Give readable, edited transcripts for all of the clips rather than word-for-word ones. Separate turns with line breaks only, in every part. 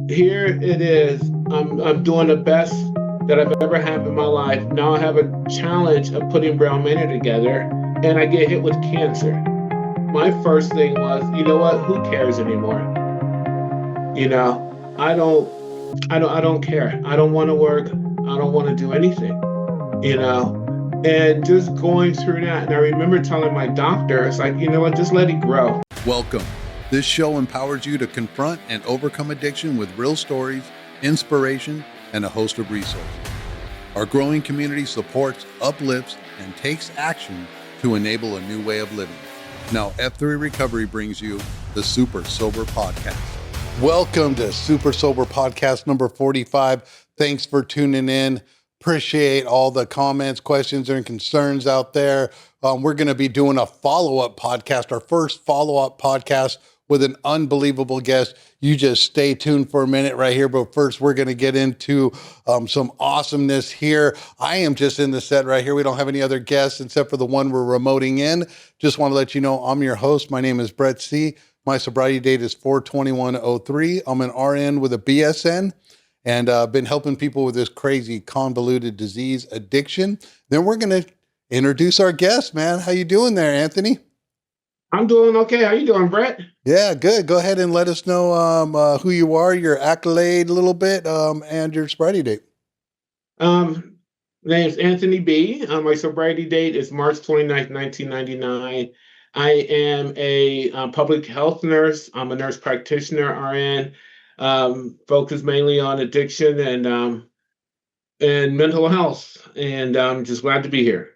here it is. I'm doing the best that I've ever had in my life. Now I have a challenge of putting Brown Manor together, and I get hit with cancer. My first thing was, you know what? Who cares anymore? You know, I don't, I don't care. I don't want to work. I don't want to do anything. You know, and just going through that. And I remember telling my doctor, it's like, you know what? Just let it grow.
Welcome. This show empowers you to confront and overcome addiction with real stories, inspiration, and a host of resources. Our growing community supports, uplifts, and takes action to enable a new way of living. Now, F3 Recovery brings you the Super Sober Podcast. Welcome to Super Sober Podcast number 45. Thanks for tuning in. Appreciate all the comments, questions, and concerns out there. We're going to be doing a follow-up podcast, our first follow-up podcast with an unbelievable guest. You just stay tuned for a minute right here. But first, we're going to get into some awesomeness here. I am just in the set right here. We don't have any other guests except for the one we're remoting in. Just want to let you know I'm your host. My name is Brett C. My sobriety date is 4/21/03. I'm an RN with a BSN. And been helping people with this crazy convoluted disease addiction. Then we're going to introduce our guest, man. How you doing there, Anthony?
I'm doing okay. How you doing, Brett?
Yeah, good. Go ahead and let us know who you are, your accolade a little bit, and your sobriety date.
My name is Anthony B. My sobriety date is March 29th, 1999. I am a public health nurse. I'm a nurse practitioner, RN, focused mainly on addiction and mental health. And I'm just glad to be here.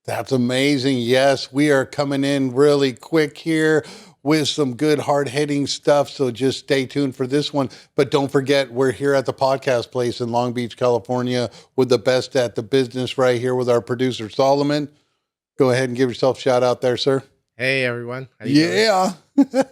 That's amazing. Yes, we are coming in really quick here with some good hard-hitting stuff. So just stay tuned for this one. But don't forget, we're here at the podcast place in Long Beach, California, with the best at the business right here with our producer, Solomon. Go ahead and give yourself a shout out there, sir.
Hey, everyone. How you
doing?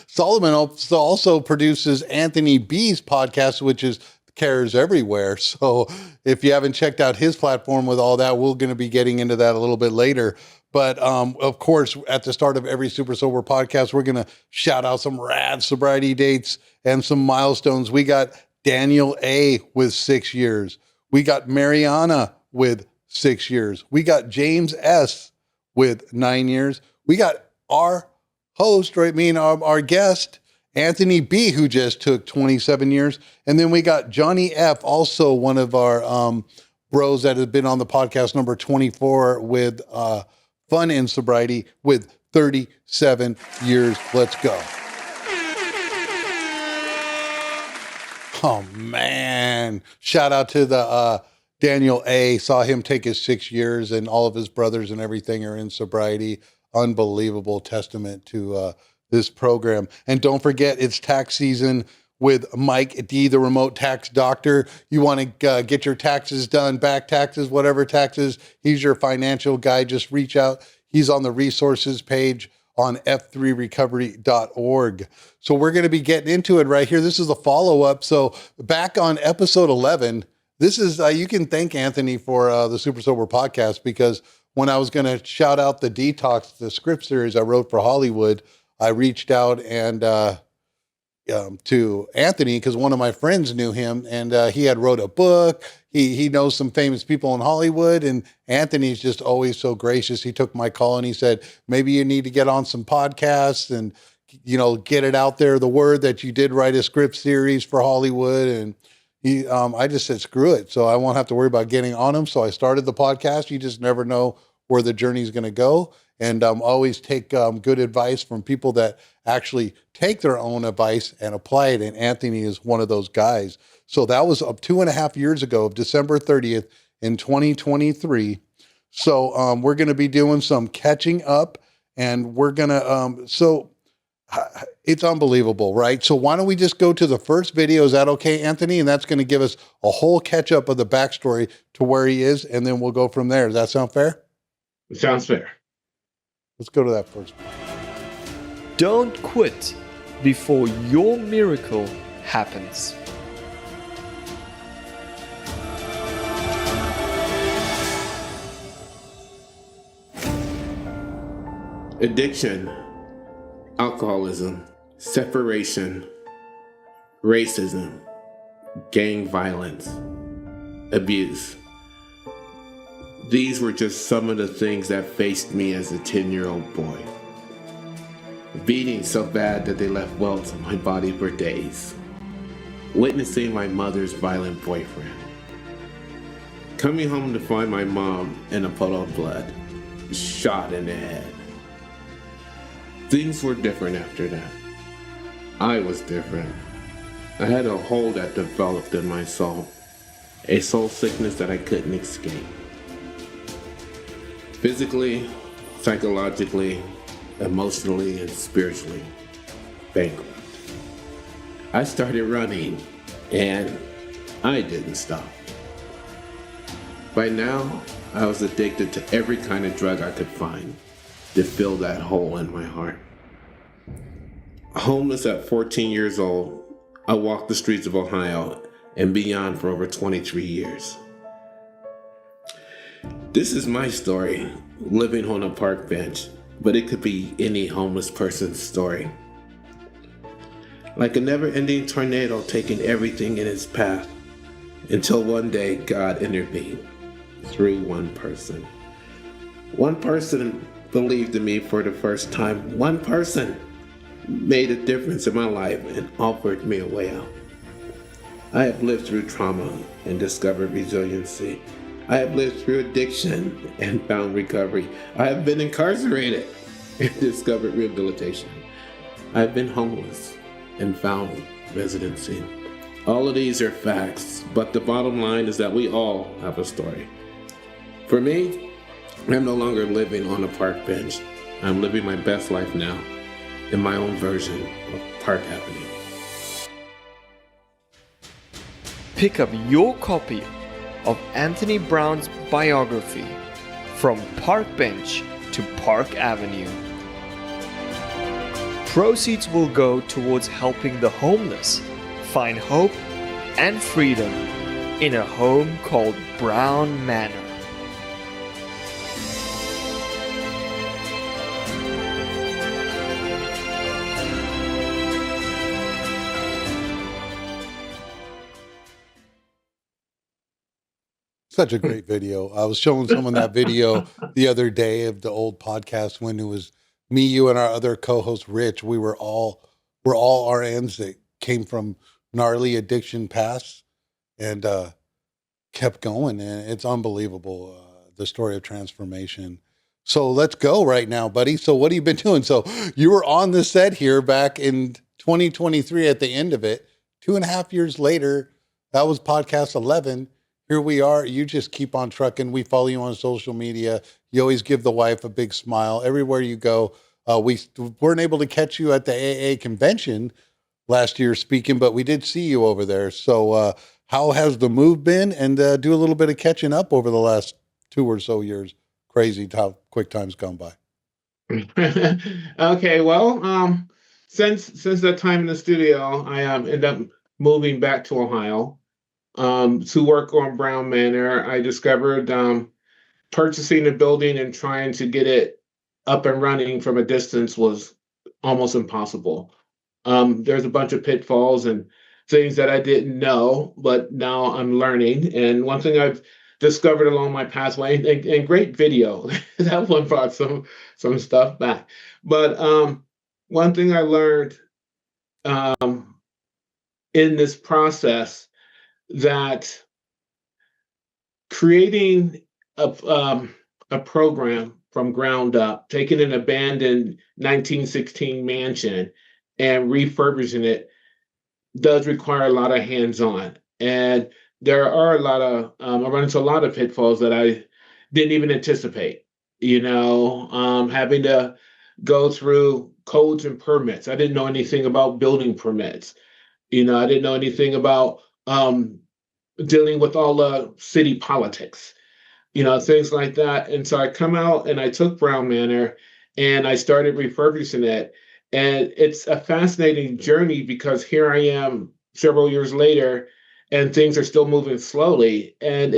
Solomon also produces Anthony B's podcast, which is Cares Everywhere. So if you haven't checked out his platform with all that, we're going to be getting into that a little bit later. But of course, at the start of every Super Sober podcast, we're going to shout out some rad sobriety dates and some milestones. We got Daniel A. with 6 years. We got Mariana with 6 years. We got James S. with 9 years. We got our host, right? Our guest, Anthony B., who just took 27 years. And then we got Johnny F., also one of our bros that has been on the podcast, number 24, with Fun in Sobriety, with 37 years. Let's go. Oh, man. Shout out to the Daniel A. Saw him take his 6 years, and all of his brothers and everything are in sobriety. Unbelievable testament to this program. And don't forget, it's tax season with Mike D, the remote tax doctor. You want to get your taxes done, back taxes, whatever taxes. He's your financial guy. Just reach out. He's on the resources page on f3recovery.org. So we're going to be getting into it right here. This is a follow-up. So back on episode 11, this is, you can thank Anthony for the Super Sober podcast, because when I was going to shout out the Detox, the script series I wrote for Hollywood, I reached out and to Anthony, because one of my friends knew him, and he had wrote a book. He knows some famous people in Hollywood, and Anthony's just always so gracious. He took my call and he said, maybe you need to get on some podcasts and, you know, get it out there, the word that you did write a script series for Hollywood. And I just said, screw it. So I won't have to worry about getting on him. So I started the podcast. You just never know where the journey is going to go. And always take good advice from people that actually take their own advice and apply it. And Anthony is one of those guys. So that was up 2.5 years ago, December 30th in 2023. So we're going to be doing some catching up, and we're going to, it's unbelievable, right? So why don't we just go to the first video? Is that okay, Anthony? And that's going to give us a whole catch up of the backstory to where he is. And then we'll go from there. Does that sound fair?
It sounds fair.
Let's go to that first.
Don't quit before your miracle happens.
Addiction, alcoholism, separation, racism, gang violence, abuse. These were just some of the things that faced me as a 10-year-old boy. Beating so bad that they left welts on my body for days. Witnessing my mother's violent boyfriend. Coming home to find my mom in a puddle of blood, shot in the head. Things were different after that. I was different. I had a hole that developed in my soul. A soul sickness that I couldn't escape. Physically, psychologically, emotionally, and spiritually bankrupt. I started running, and I didn't stop. By now, I was addicted to every kind of drug I could find to fill that hole in my heart. Homeless at 14 years old, I walked the streets of Ohio and beyond for over 23 years. This is my story, living on a park bench, but it could be any homeless person's story. Like a never-ending tornado taking everything in its path, until one day God intervened through one person. One person believed in me for the first time. One person made a difference in my life and offered me a way out. I have lived through trauma and discovered resiliency. I have lived through addiction and found recovery. I have been incarcerated and discovered rehabilitation. I have been homeless and found residency. All of these are facts, but the bottom line is that we all have a story. For me, I'm no longer living on a park bench. I'm living my best life now in my own version of Park Avenue.
Pick up your copy of Anthony Brown's biography, From Park Bench to Park Avenue. Proceeds will go towards helping the homeless find hope and freedom in a home called Brown Manor.
Such a great video. I was showing someone that video the other day of the old podcast when it was me, you, and our other co-host Rich. We're all RNs that came from gnarly addiction pasts and kept going, and it's unbelievable, the story of transformation. So let's go right now, buddy. So what have you been doing? So you were on the set here back in 2023 at the end of it. 2.5 years later, that was podcast 11. Here we are. You just keep on trucking. We follow you on social media. You always give the wife a big smile everywhere you go. We weren't able to catch you at the AA convention last year speaking, but we did see you over there. So how has the move been? And do a little bit of catching up over the last 2 or so years. Crazy how quick time's gone by.
Okay, well, since that time in the studio, I ended up moving back to Ohio. To work on Brown Manor. I discovered purchasing a building and trying to get it up and running from a distance was almost impossible. There's a bunch of pitfalls and things that I didn't know, but now I'm learning. And one thing I've discovered along my pathway, and great video, that one brought some stuff back. But one thing I learned in this process, that creating a program from ground up, taking an abandoned 1916 mansion and refurbishing it does require a lot of hands-on. And there are a lot of, I run into a lot of pitfalls that I didn't even anticipate, having to go through codes and permits. I didn't know anything about building permits. I didn't know anything about dealing with all the city politics, things like that. And so I come out and I took Brown Manor and I started refurbishing it. And it's a fascinating journey because here I am several years later and things are still moving slowly. And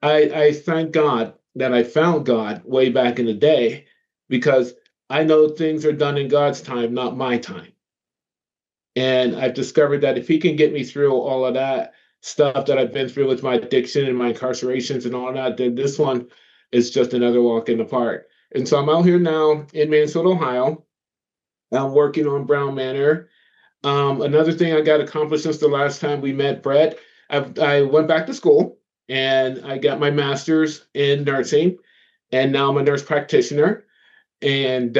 I thank God that I found God way back in the day, because I know things are done in God's time, not my time. And I've discovered that if he can get me through all of that stuff that I've been through with my addiction and my incarcerations and all that, then this one is just another walk in the park. And so I'm out here now in Mansfield, Ohio. I'm working on Brown Manor. Another thing I got accomplished since the last time we met, Brett, I went back to school and I got my master's in nursing, and now I'm a nurse practitioner, and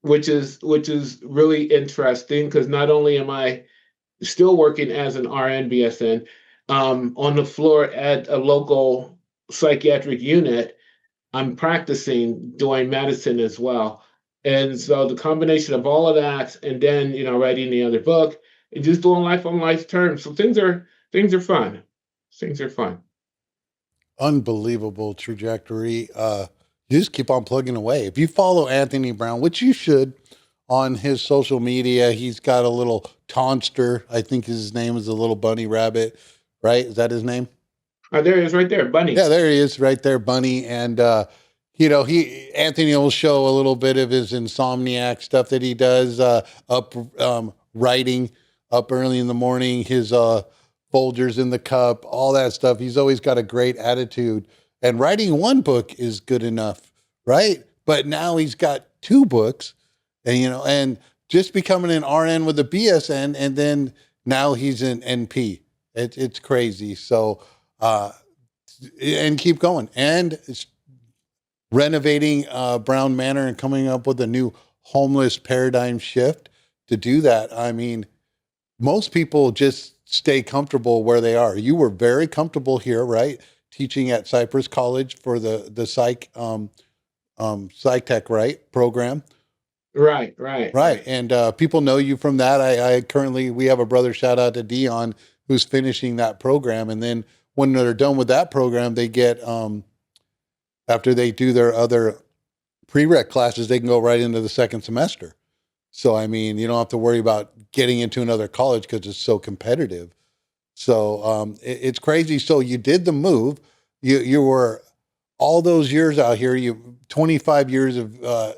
which is really interesting because not only am I still working as an RN BSN on the floor at a local psychiatric unit, I'm practicing doing medicine as well. And so the combination of all of that, and then writing the other book, and just doing life on life's terms. So things are fun. Things are fun.
Unbelievable trajectory. You just keep on plugging away. If you follow Anthony Brown, which you should, on his social media, he's got a little taunster. I think his name is a little bunny rabbit, right? Is that his name?
Oh, there he is, right there, Bunny.
Yeah, there he is, right there, Bunny. And Anthony will show a little bit of his insomniac stuff that he does, up writing up early in the morning, his Folgers in the cup, all that stuff. He's always got a great attitude. And writing one book is good enough, right? But now he's got two books, and just becoming an RN with a BSN, and then now he's an NP. It's crazy. So, and keep going. And it's renovating Brown Manor and coming up with a new homeless paradigm shift to do that. I mean, most people just stay comfortable where they are. You were very comfortable here, right? Teaching at Cypress College for the psych tech, right, program.
Right.
And people know you from that. We have a brother, shout out to Dion, who's finishing that program. And then when they're done with that program, they get, after they do their other prereq classes, they can go right into the second semester. So, I mean, you don't have to worry about getting into another college because it's so competitive. So it's crazy. So you did the move. You were all those years out here, 25 years of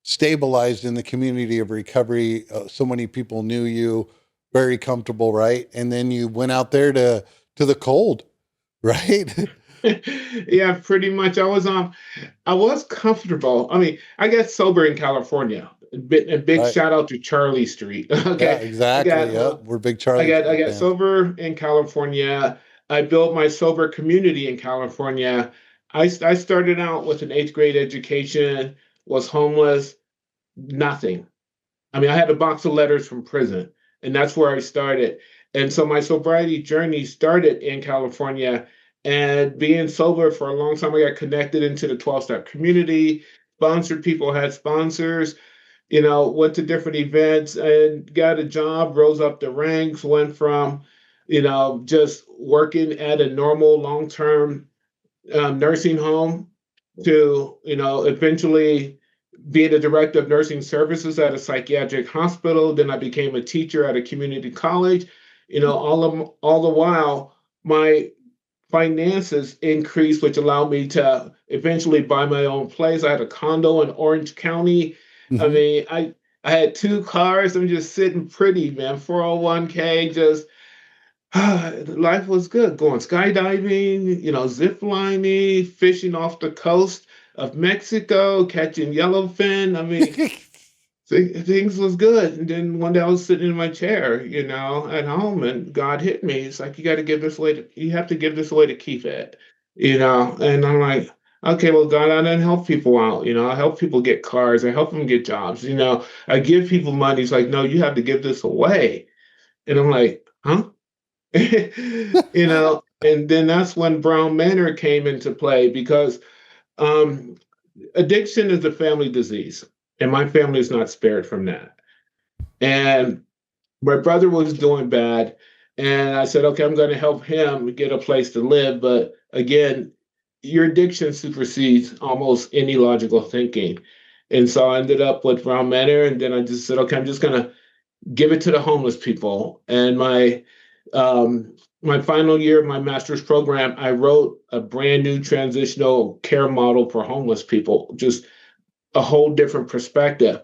stabilized in the community of recovery. So many people knew you, very comfortable, right? And then you went out there to the cold, right?
Yeah, pretty much. I was comfortable. I mean, I got sober in California. A big
Right.
shout out to Charlie Street. Okay.
Yeah, exactly. We're big Charlie.
I got
fans.
sober in California. I built my sober community in California. I started out with an eighth grade education, was homeless, nothing. I mean, I had a box of letters from prison, and that's where I started. And so my sobriety journey started in California. And being sober for a long time, I got connected into the 12-step community, sponsored people, had sponsors, went to different events and got a job, rose up the ranks, went from, just working at a normal long-term nursing home to, eventually being a director of nursing services at a psychiatric hospital. Then I became a teacher at a community college. All the while, my finances increased, which allowed me to eventually buy my own place. I had a condo in Orange County. I mean, I had two cars. I'm just sitting pretty, man. 401k, just life was good. Going skydiving, zip lining, fishing off the coast of Mexico, catching yellowfin. I mean, things was good. And then one day I was sitting in my chair, at home, and God hit me. It's like, you have to give this away to keep it, and I'm like, okay, well, God, I didn't help people out. I help people get cars. I help them get jobs. I give people money. It's like, no, you have to give this away. And I'm like, huh? And then that's when Brown Manor came into play because addiction is a family disease, and my family is not spared from that. And my brother was doing bad, and I said, okay, I'm going to help him get a place to live. But again, your addiction supersedes almost any logical thinking. And so I ended up with Brown Manor, and then I just said, okay, I'm just going to give it to the homeless people. And my final year of my master's program, I wrote a brand new transitional care model for homeless people, just a whole different perspective.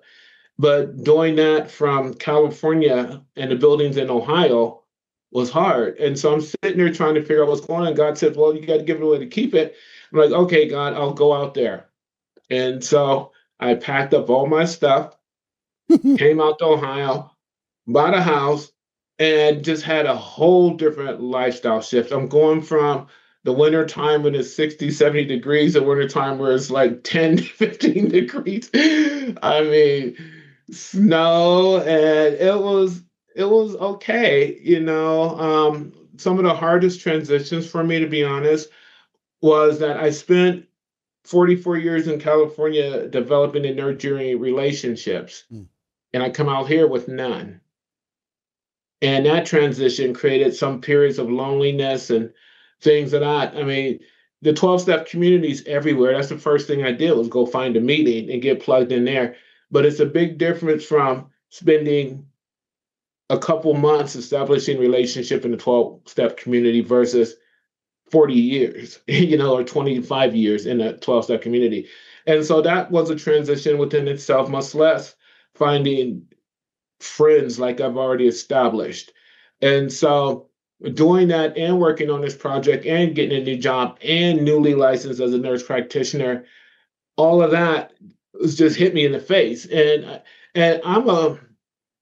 But doing that from California and the buildings in Ohio was hard. And so I'm sitting there trying to figure out what's going on. God said, well, you got to give it away to keep it. I'm like, okay, God, I'll go out there. And so I packed up all my stuff, came out to Ohio, bought a house, and just had a whole different lifestyle shift. I'm going from the winter time when it's 60, 70 degrees, the winter time where it's like 10 to 15 degrees. I mean, snow, and it was okay. Some of the hardest transitions for me, to be honest, was that I spent 44 years in California developing and nurturing relationships,
Mm.
and I come out here with none. And that transition created some periods of loneliness and things of that. I mean, the 12-step communities everywhere. That's the first thing I did was go find a meeting and get plugged in there. But it's a big difference from spending a couple months establishing relationship in the 12-step community versus 40 years, or 25 years in a 12-step community. And so that was a transition within itself, much less finding friends like I've already established. And so doing that and working on this project and getting a new job and newly licensed as a nurse practitioner, all of that was just hit me in the face. And I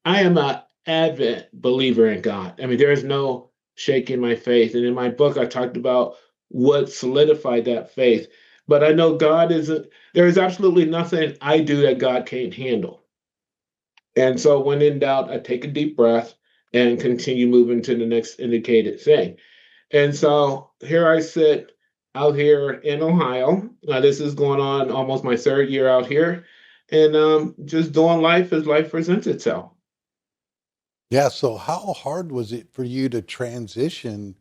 am a avid believer in God. I mean, there is no shaking my faith. And in my book, I talked about what solidified that faith. But I know God isn't, there is absolutely nothing I do that God can't handle. And so when in doubt, I take a deep breath and continue moving to the next indicated thing. And so here I sit out here in Ohio. This is going on almost my third year out here, and just doing life as life presents itself.
Yeah. So how hard was it for you to transition?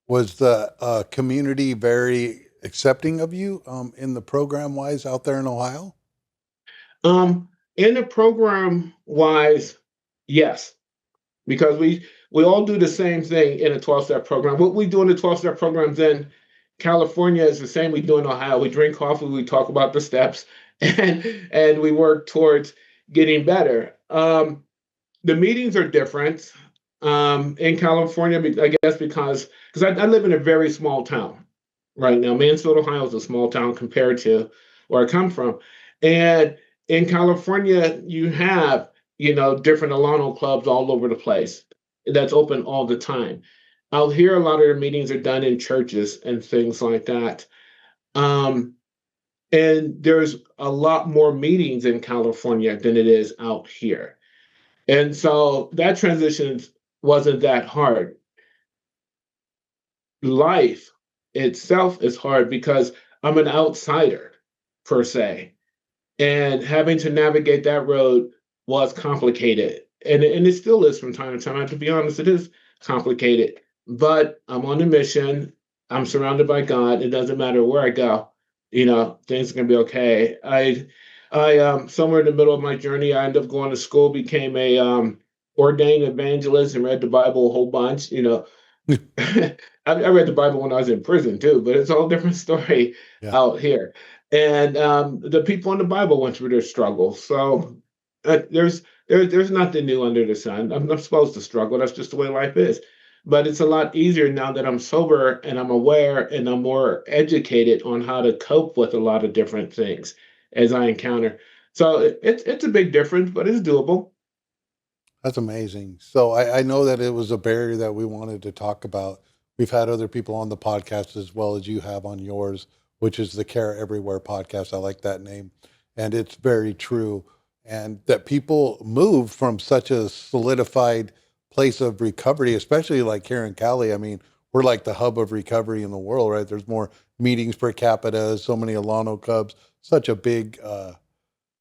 Was the community very accepting of you in the program wise out there in Ohio?
In the program wise, yes, because we all do the same thing in a 12-step program. What we do in the 12-step programs in California is the same we do in Ohio. We drink coffee, we talk about the steps, and we work towards getting better. The meetings are different in California, I guess, because I live in a very small town right now. Mansfield, Ohio is a small town compared to where I come from. And in California, you have, different Alano clubs all over the place that's open all the time. Out here, a lot of the meetings are done in churches and things like that. Um, and there's a lot more meetings in California than it is out here. And so that transition wasn't that hard. Life itself is hard because I'm an outsider, per se. And having to navigate that road was complicated. And it still is from time to time. To be honest, it is complicated. But I'm on a mission. I'm surrounded by God. It doesn't matter where I go. Things are gonna be okay. I somewhere in the middle of my journey, I ended up going to school, became a ordained evangelist, and read the Bible a whole bunch. I read the Bible when I was in prison too, but it's a whole different story
Yeah.
out here. And the people in the Bible went through their struggles. So there's nothing new under the sun. I'm not supposed to struggle. That's just the way life is. But it's a lot easier now that I'm sober and I'm aware and I'm more educated on how to cope with a lot of different things as I encounter. So it's a big difference, but it's doable.
That's amazing. So I know that it was a barrier that we wanted to talk about. We've had other people on the podcast as well as you have on yours, which is the Care Everywhere podcast. I like that name. And it's very true. And that people move from such a solidified place of recovery, especially like here in Cali. I mean, we're like the hub of recovery in the world, right? There's more meetings per capita, so many Alano Cubs, such a big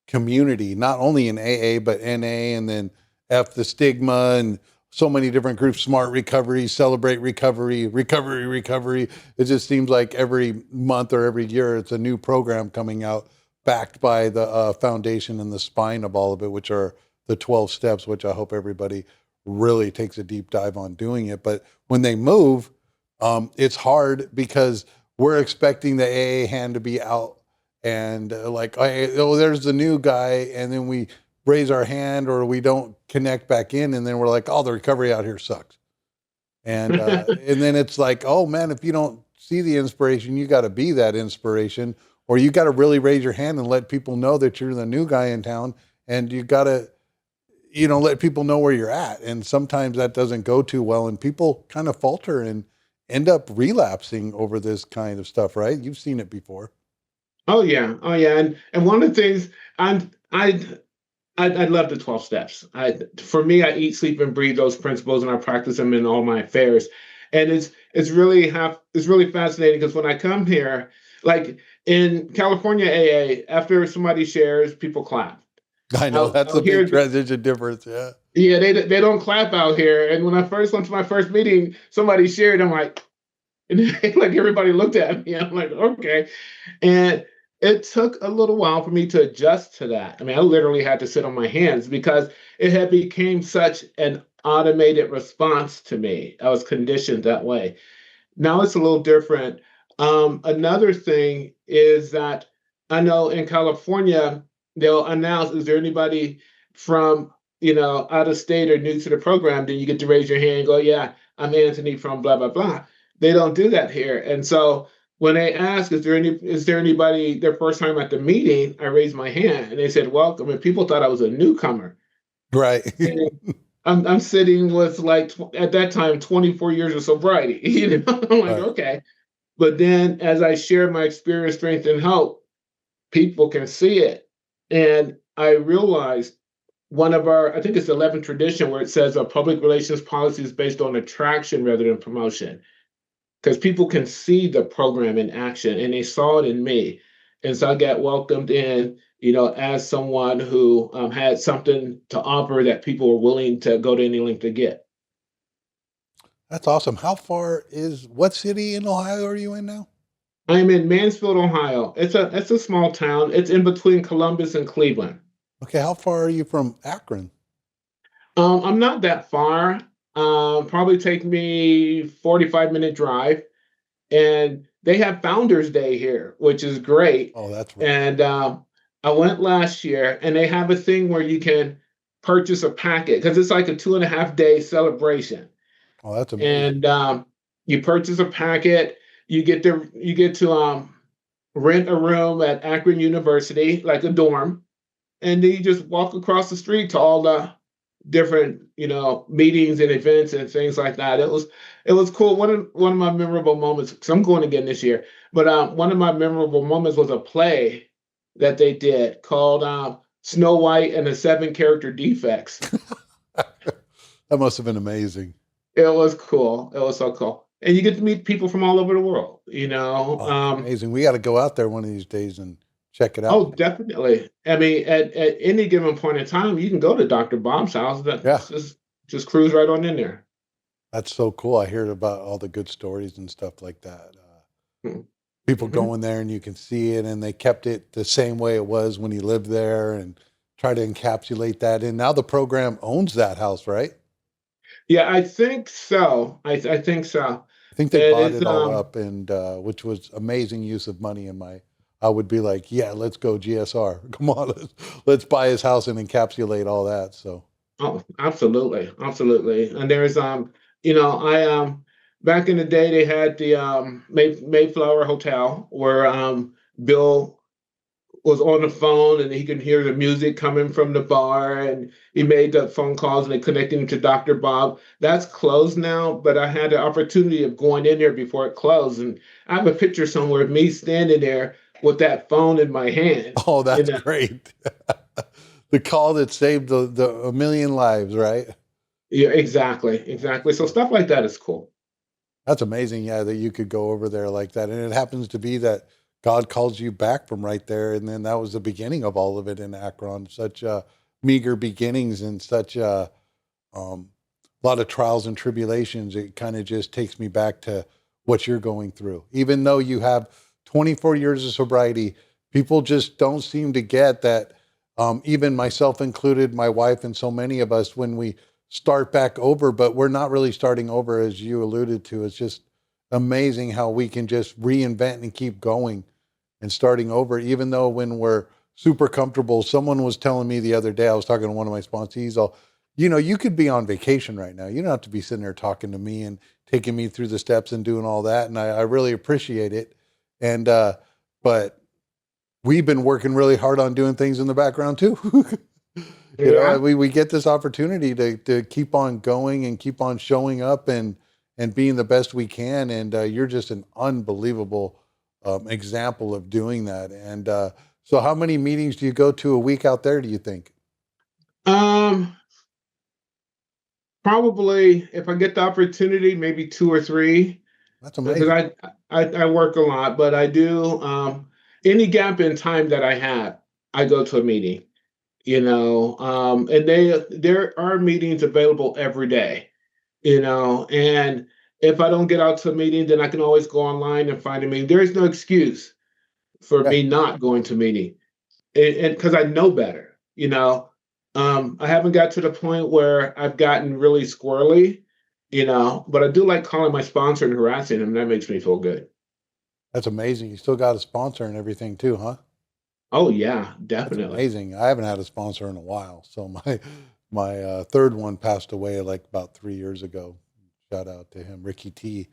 community, not only in AA, but NA, and then F the stigma, and so many different groups, Smart Recovery, Celebrate Recovery, Recovery. It just seems like every month or every year, it's a new program coming out backed by the foundation and the spine of all of it, which are the 12 steps, which I hope everybody really takes a deep dive on doing it. But when they move, it's hard because we're expecting the AA hand to be out and like, oh, there's the new guy. And then we raise our hand or we don't connect back in, and then we're like, oh, the recovery out here sucks. And then it's like, oh man, if you don't see the inspiration, you got to be that inspiration, or you got to really raise your hand and let people know that you're the new guy in town, and you got to, let people know where you're at. And sometimes that doesn't go too well, and people kind of falter and end up relapsing over this kind of stuff, right? You've seen it before.
Oh yeah, oh yeah, and one of the things I'm I love the 12 steps. For me, I eat, sleep, and breathe those principles, and I practice them in all my affairs. And it's really fascinating because when I come here, like in California AA, after somebody shares, people clap.
I know that's a
Out
big
here,
transition difference. Yeah.
yeah, they don't clap out here. And when I first went to my first meeting, somebody shared. I'm like, and like everybody looked at me. I'm like, okay. And it took a little while for me to adjust to that. I mean, I literally had to sit on my hands because it had become such an automated response to me. I was conditioned that way. Now it's a little different. Another thing is that I know in California, they'll announce, is there anybody from, out of state or new to the program? Then you get to raise your hand and go, yeah, I'm Anthony from blah, blah, blah. They don't do that here. And so when they ask, is there anybody their first time at the meeting, I raised my hand and they said, welcome. And people thought I was a newcomer.
Right.
I'm sitting with like at that time 24 years of sobriety. I'm like,
Right.
okay. But then as I share my experience, strength, and hope, people can see it. And I realized one of our, I think it's the 11th tradition where it says a public relations policy is based on attraction rather than promotion. Because people can see the program in action and they saw it in me. And so I got welcomed in, as someone who had something to offer that people were willing to go to any length to get.
That's awesome. What city in Ohio are you in now?
I'm in Mansfield, Ohio. It's a small town. It's in between Columbus and Cleveland.
Okay. How far are you from Akron?
I'm not that far. Probably take me 45-minute drive. And they have Founders Day here, which is great.
Oh, that's right.
And I went last year, and they have a thing where you can purchase a packet because it's like a 2.5-day celebration.
Oh, that's amazing.
And you purchase a packet. You get to rent a room at Akron University, like a dorm, and then you just walk across the street to all the different meetings and events and things like that. It was cool. One of my memorable moments, because I'm going again this year, but one of my memorable moments was a play that they did called Snow White and the Seven Character Defects.
That must have been amazing.
It was cool. It was so cool. And you get to meet people from all over the world.
Oh, amazing. We got to go out there one of these days and check it out.
Oh, definitely. I mean, at any given point in time, you can go to Dr. Bob's house.
Yeah.
Just cruise right on in there.
That's so cool. I hear about all the good stories and stuff like that.
Mm-hmm.
People going there and you can see it, and they kept it the same way it was when he lived there and try to encapsulate that. And now the program owns that house, right?
Yeah, I think so. I think so.
I think they bought
It's
it all up, and which was amazing use of money. I would be like, yeah, let's go GSR. Come on, let's buy his house and encapsulate all that. So.
Oh, absolutely, absolutely. And there's I back in the day they had the Mayflower Hotel where Bill was on the phone and he could hear the music coming from the bar and he made the phone calls and they connected him to Dr. Bob. That's closed now, but I had the opportunity of going in there before it closed. And I have a picture somewhere of me standing there with that phone in my hand.
Oh, that's great. The call that saved the a million lives, right?
Yeah, exactly. So stuff like that is cool.
That's amazing. Yeah, that you could go over there like that. And it happens to be that God calls you back from right there. And then that was the beginning of all of it in Akron, such meager beginnings and such a lot of trials and tribulations. It kind of just takes me back to what you're going through. Even though you have 24 years of sobriety, people just don't seem to get that. Even myself included, my wife and so many of us, when we start back over, but we're not really starting over, as you alluded to. It's just amazing how we can just reinvent and keep going and starting over, even though when we're super comfortable. Someone was telling me the other day, I was talking to one of my sponsees, you could be on vacation right now. You don't have to be sitting there talking to me and taking me through the steps and doing all that. And I really appreciate it. And, but we've been working really hard on doing things in the background too. We get this opportunity to keep on going and keep on showing up and being the best we can. And you're just an unbelievable example of doing that. And so how many meetings do you go to a week out there, do you think?
Probably, if I get the opportunity, maybe 2 or 3.
That's amazing.
Because I work a lot, but I do any gap in time that I have, I go to a meeting. And there are meetings available every day. And if I don't get out to a meeting, then I can always go online and find a meeting. There is no excuse for me not going to a meeting, and because I know better. I haven't got to the point where I've gotten really squirrely, but I do like calling my sponsor and harassing him. That makes me feel good.
That's amazing. You still got a sponsor and everything too, huh?
Oh yeah,
That's
definitely.
amazing. I haven't had a sponsor in a while. So my third one passed away like about 3 years ago. Shout out to him, Ricky T.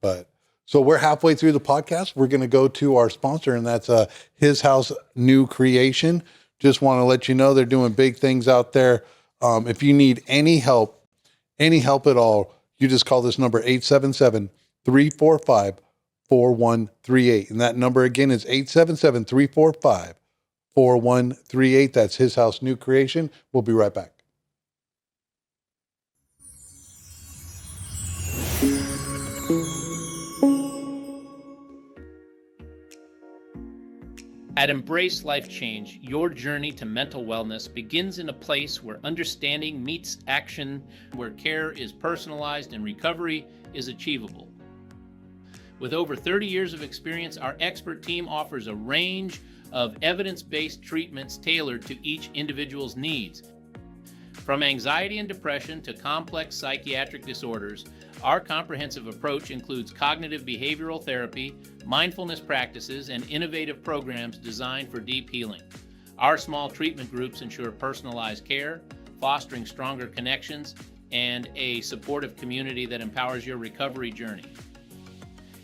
But so we're halfway through the podcast. We're going to go to our sponsor, and that's His House New Creation. Just want to let you know they're doing big things out there. If you need any help at all, you just call this number 877-345-4138. And that number again is 877-345-4138. That's His House New Creation. We'll be right back.
At Embrace Life Change, your journey to mental wellness begins in a place where understanding meets action, where care is personalized and recovery is achievable. With over 30 years of experience, our expert team offers a range of evidence-based treatments tailored to each individual's needs. From anxiety and depression to complex psychiatric disorders, our comprehensive approach includes cognitive behavioral therapy, mindfulness practices, and innovative programs designed for deep healing. Our small treatment groups ensure personalized care, fostering stronger connections, and a supportive community that empowers your recovery journey.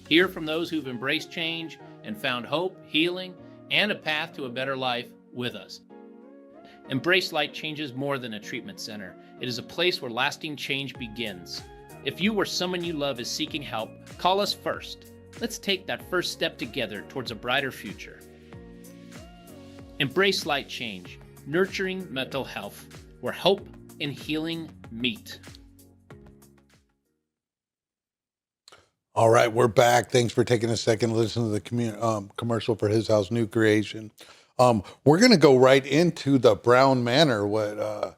Hear from those who've embraced change and found hope, healing, and a path to a better life with us. Embrace Life Change is more than a treatment center. It is a place where lasting change begins. If you or someone you love is seeking help, call us first. Let's take that first step together towards a brighter future. Embrace Light Change, nurturing mental health, where hope and healing meet.
All right, we're back. Thanks for taking a second to listen to the commercial for His House New Creation. We're going to go right into the Brown Manor, we're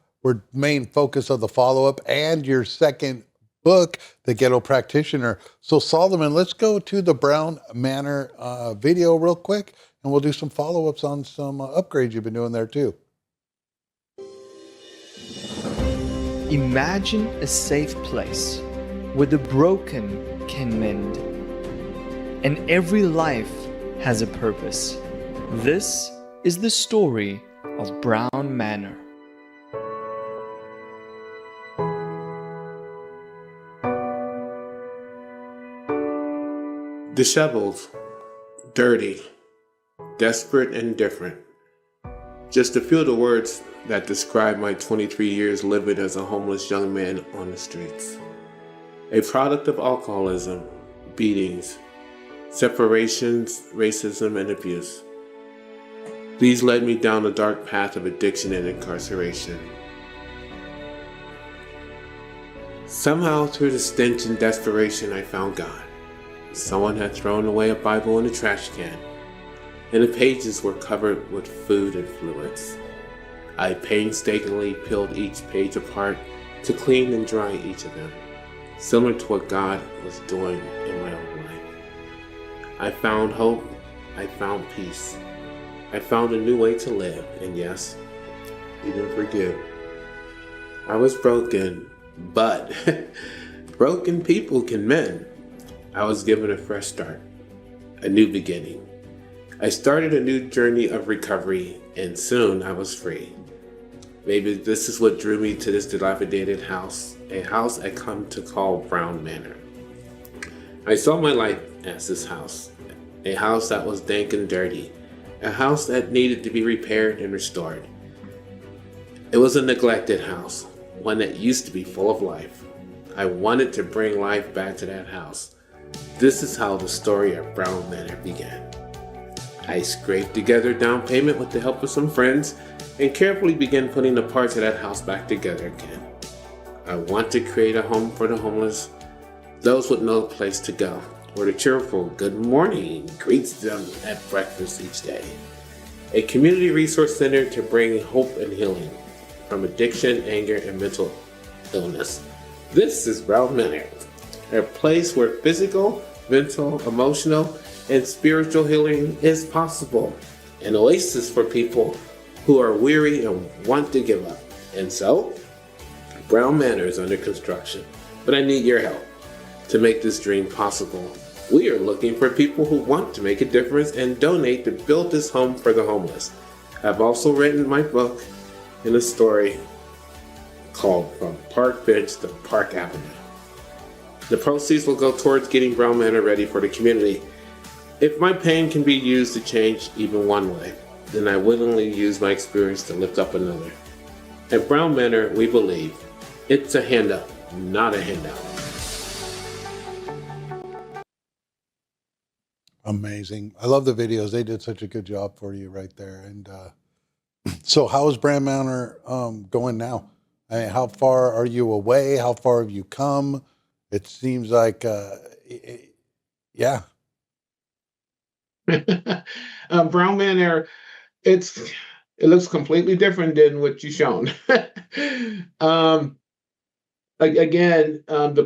main focus of the follow-up and your second book, The Ghetto Practitioner. So Solomon, let's go to the Brown Manor video real quick, and we'll do some follow-ups on some upgrades you've been doing there too.
Imagine a safe place where the broken can mend, and every life has a purpose. This is the story of Brown Manor.
Disheveled, dirty, desperate, and different. Just a few of the words that describe my 23 years living as a homeless young man on the streets. A product of alcoholism, beatings, separations, racism, and abuse. These led me down a dark path of addiction and incarceration. Somehow, through the stench and desperation, I found God. Someone had thrown away a Bible in a trash can, and the pages were covered with food and fluids. I painstakingly peeled each page apart to clean and dry each of them, similar to what God was doing in my own life. I found hope, I found peace, I found a new way to live, and yes, even forgive. I was broken, but broken people can mend. I was given a fresh start, a new beginning. I started a new journey of recovery, and soon I was free. Maybe this is what drew me to this dilapidated house, a house I come to call Brown Manor. I saw my life as this house, a house that was dank and dirty, a house that needed to be repaired and restored. It was a neglected house, one that used to be full of life. I wanted to bring life back to that house. This is how the story of Brown Manor began. I scraped together a down payment with the help of some friends and carefully began putting the parts of that house back together again. I want to create a home for the homeless, those with no place to go, where the cheerful good morning greets them at breakfast each day. A community resource center to bring hope and healing from addiction, anger, and mental illness. This is Brown Manor, a place where physical, mental, emotional, and spiritual healing is possible. An oasis for people who are weary and want to give up. And so, Brown Manor is under construction, but I need your help to make this dream possible. We are looking for people who want to make a difference and donate to build this home for the homeless. I've also written my book in a story called From Park Bench to Park Avenue. The proceeds will go towards getting Brown Manor ready for the community. If my pain can be used to change even one way, then I willingly use my experience to lift up another. At Brown Manor, we believe it's a hand up, not a handout.
Amazing. I love the videos. They did such a good job for you right there. And so how is Brown Manor going now? I mean, how far are you away? How far have you come? It seems like, yeah.
Brown Manor, it looks completely different than what you shown. The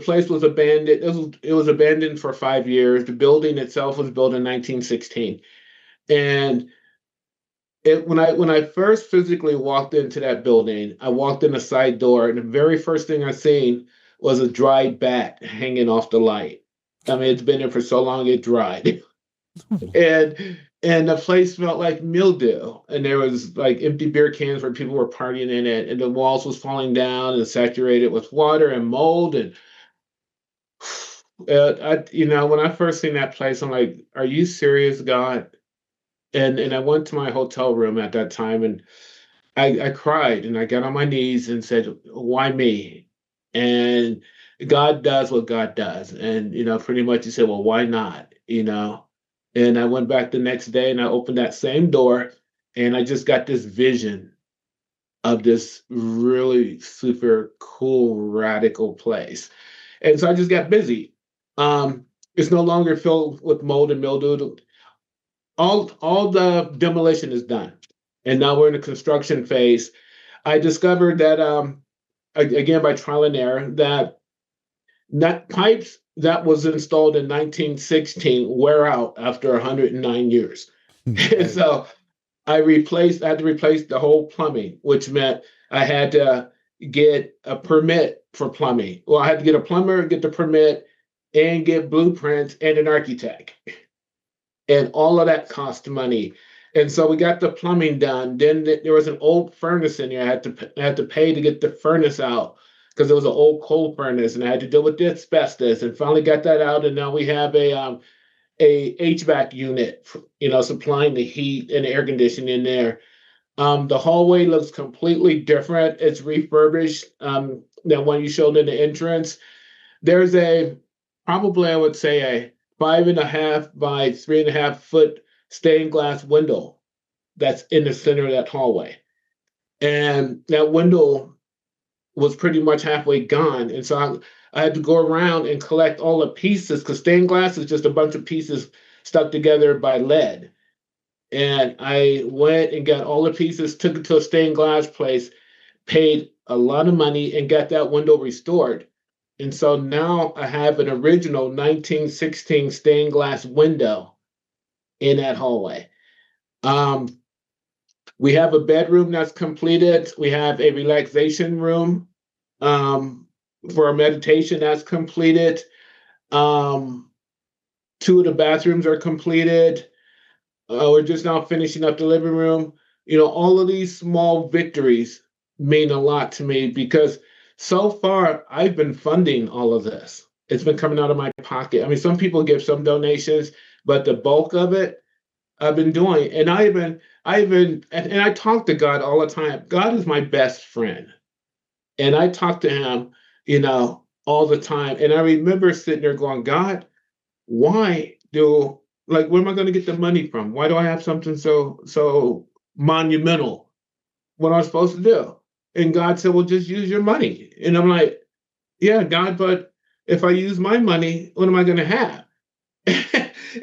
place was abandoned. It was abandoned for 5 years. The building itself was built in 1916, and when I first physically walked into that building, I walked in a side door, and the very first thing I seen was a dried bat hanging off the light. I mean, it's been there for so long it dried. And the place smelled like mildew, and there was like empty beer cans where people were partying in it, and the walls was falling down and saturated with water and mold. And when I first seen that place, I'm like, "Are you serious, God?" And I went to my hotel room at that time, and I cried, and I got on my knees and said, "Why me?" And God does what God does, and pretty much he said, "Well, why not?" And I went back the next day and I opened that same door and I just got this vision of this really super cool, radical place. And so I just got busy. It's no longer filled with mold and mildew. All the demolition is done. And now we're in the construction phase. I discovered that, again, by trial and error, that pipes that was installed in 1916 wear out after 109 years. And so I had to replace the whole plumbing, which meant I had to get a permit for plumbing. Well, I had to get a plumber, get the permit, and get blueprints and an architect. And all of that cost money. And so we got the plumbing done. Then there was an old furnace in there. I had to pay to get the furnace out because it was an old coal furnace, and I had to deal with the asbestos. And finally got that out, and now we have a HVAC unit, supplying the heat and air conditioning in there. The hallway looks completely different. It's refurbished. That one you showed in the entrance. There's probably I would say a 5.5 by 3.5 foot stained glass window that's in the center of that hallway. And that window was pretty much halfway gone. And so I had to go around and collect all the pieces because stained glass is just a bunch of pieces stuck together by lead. And I went and got all the pieces, took it to a stained glass place, paid a lot of money, and got that window restored. And so now I have an original 1916 stained glass window in that hallway. We have a bedroom that's completed. We have a relaxation room for a meditation that's completed. 2 of the bathrooms are completed. We're just now finishing up the living room. All of these small victories mean a lot to me because so far I've been funding all of this. It's been coming out of my pocket. I mean, some people give some donations, but the bulk of it I've been doing. And and I talk to God all the time. God is my best friend. And I talk to him, all the time. And I remember sitting there going, God, why do where am I going to get the money from? Why do I have something so monumental? What am I supposed to do? And God said, well, just use your money. And I'm like, yeah, God, but if I use my money, what am I going to have?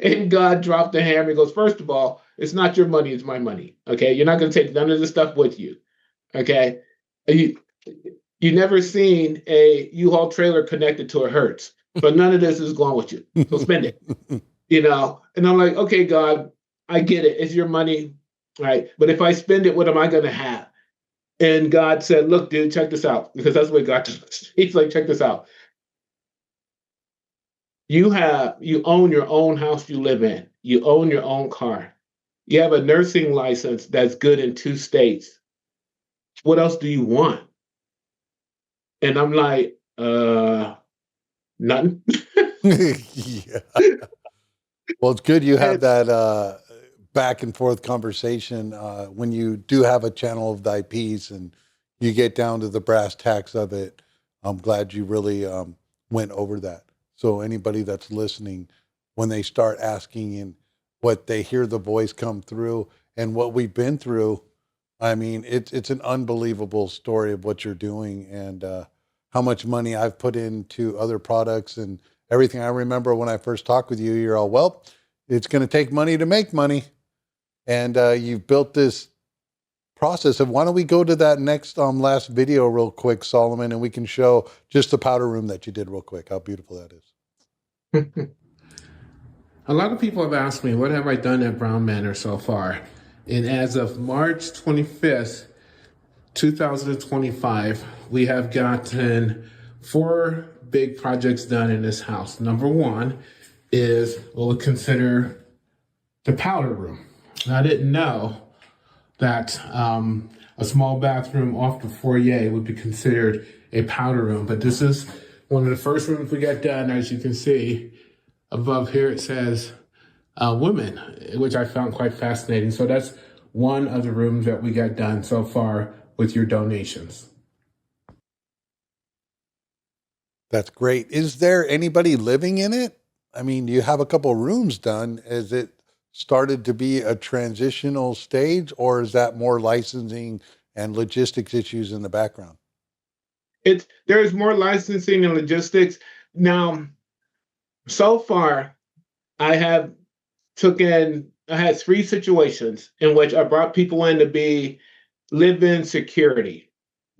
And God dropped the hammer and goes, first of all, it's not your money, it's my money. Okay. You're not going to take none of this stuff with you. Okay. You, you never seen a U-Haul trailer connected to a Hertz, but none of this is going with you. So spend it. And I'm like, okay, God, I get it. It's your money, right? But if I spend it, what am I going to have? And God said, look, dude, check this out. Because that's what God does. He's like, check this out. You own your own house you live in. You own your own car. You have a nursing license that's good in 2 states. What else do you want? And I'm like, nothing.
Yeah. Well, it's good you have that back and forth conversation when you do have a channel of thy peace and you get down to the brass tacks of it. I'm glad you really went over that. So anybody that's listening, when they start asking and what they hear the voice come through and what we've been through, I mean, it's an unbelievable story of what you're doing and how much money I've put into other products and everything. I remember when I first talked with you, you're all, well, it's going to take money to make money. And you've built this process of, why don't we go to that next last video real quick, Solomon, and we can show just the powder room that you did real quick, how beautiful that is.
A lot of people have asked me, what have I done at Brown Manor so far? And as of March 25th, 2025, we have gotten 4 big projects done in this house. Number 1 is what we consider the powder room. I didn't know that a small bathroom off the foyer would be considered a powder room, but this is one of the first rooms we got done. As you can see above here, it says women, which I found quite fascinating. So that's one of the rooms that we got done so far with your donations.
That's great. Is there anybody living in it? I mean, you have a couple rooms done. Is it started to be a transitional stage, or is that more licensing and logistics issues in the background?
There's more licensing and logistics. Now, so far, I had 3 situations in which I brought people in to be live-in security,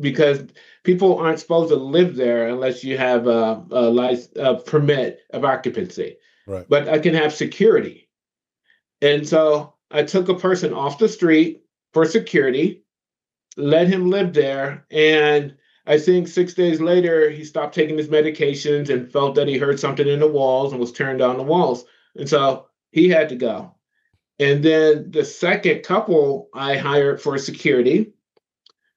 because people aren't supposed to live there unless you have a permit of occupancy.
Right.
But I can have security. And so I took a person off the street for security, let him live there, and I think 6 days later, he stopped taking his medications and felt that he heard something in the walls and was tearing down the walls. And so he had to go. And then the second couple I hired for security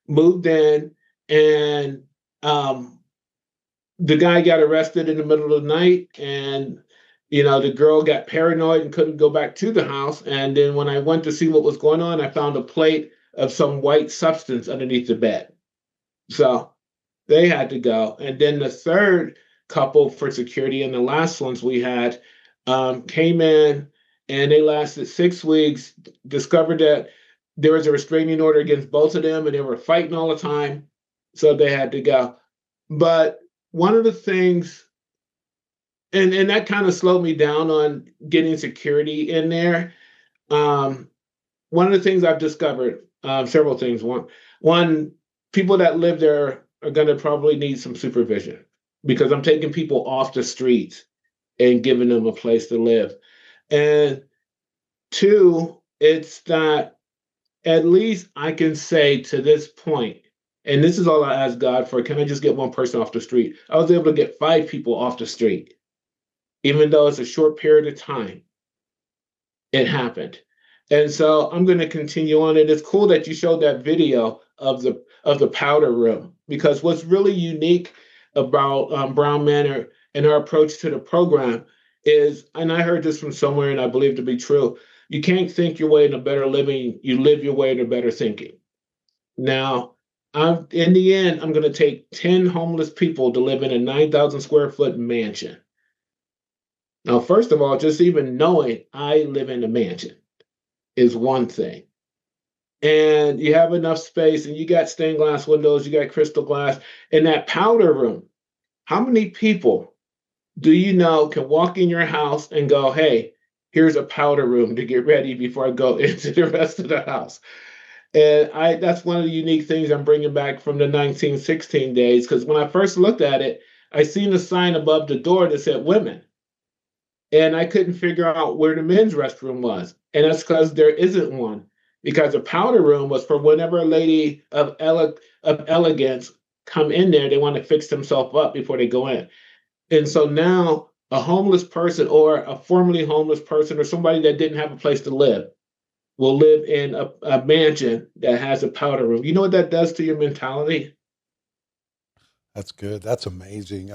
moved in, and the guy got arrested in the middle of the night, and the girl got paranoid and couldn't go back to the house. And then when I went to see what was going on, I found a plate of some white substance underneath the bed. So they had to go. And then the third couple for security and the last ones we had came in, and they lasted 6 weeks, discovered that there was a restraining order against both of them, and they were fighting all the time. So they had to go. But one of the things, and that kind of slowed me down on getting security in there. One of the things I've discovered, several things. One, people that live there are going to probably need some supervision, because I'm taking people off the streets and giving them a place to live. And 2, it's that at least I can say to this point, and this is all I asked God for, can I just get one person off the street? I was able to get 5 people off the street. Even though it's a short period of time, it happened. And so I'm going to continue on. And it's cool that you showed that video of the powder room, because what's really unique about Brown Manor and our approach to the program is, and I heard this from somewhere and I believe to be true, you can't think your way into better living, you live your way into better thinking. Now, in the end, I'm going to take 10 homeless people to live in a 9,000 square foot mansion. Now, first of all, just even knowing I live in a mansion is one thing. And you have enough space and you got stained glass windows, you got crystal glass. In that powder room, how many people do you know can walk in your house and go, hey, here's a powder room to get ready before I go into the rest of the house? And that's one of the unique things I'm bringing back from the 1916 days, because when I first looked at it, I seen a sign above the door that said women. And I couldn't figure out where the men's restroom was. And that's because there isn't one. Because the powder room was for whenever a lady of elegance come in there, they want to fix themselves up before they go in. And so now a homeless person or a formerly homeless person or somebody that didn't have a place to live will live in a mansion that has a powder room. You know what that does to your mentality?
That's good. That's amazing.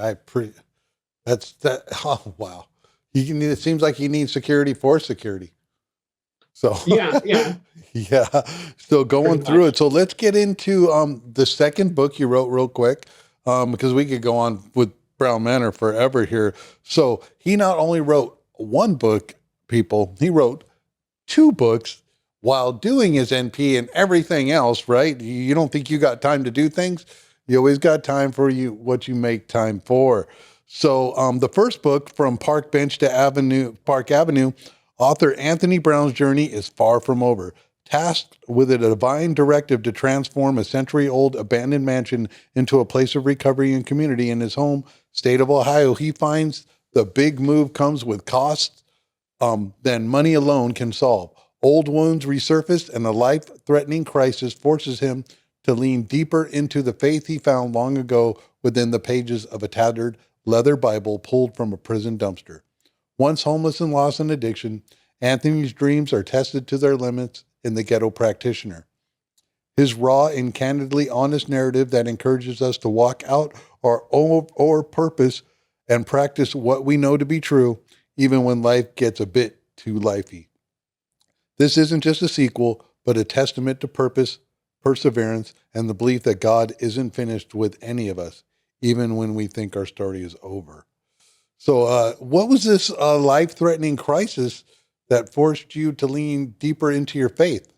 That's that. Oh, wow. It seems like you need security for security. So
Yeah, yeah,
yeah, still
pretty
going through
much.
it. So let's get into the second book you wrote real quick, because we could go on with Brown Manor forever here. So he not only wrote one book, people, he wrote two books while doing his NP and everything else, right? You don't think you got time to do things? You always got time for what you make time for. So the first book, From Park Bench to Park Avenue, author Anthony Brown's journey is far from over. Tasked with a divine directive to transform a century-old abandoned mansion into a place of recovery and community in his home state of Ohio, he finds the big move comes with costs than money alone can solve. Old wounds resurface, and a life-threatening crisis forces him to lean deeper into the faith he found long ago within the pages of a tattered leather Bible pulled from a prison dumpster. Once homeless and lost in addiction, Anthony's dreams are tested to their limits in The Ghetto Practitioner. His raw and candidly honest narrative that encourages us to walk out our purpose and practice what we know to be true, even when life gets a bit too lifey. This isn't just a sequel, but a testament to purpose, perseverance, and the belief that God isn't finished with any of us, even when we think our story is over. So, what was this life-threatening crisis that forced you to lean deeper into your faith?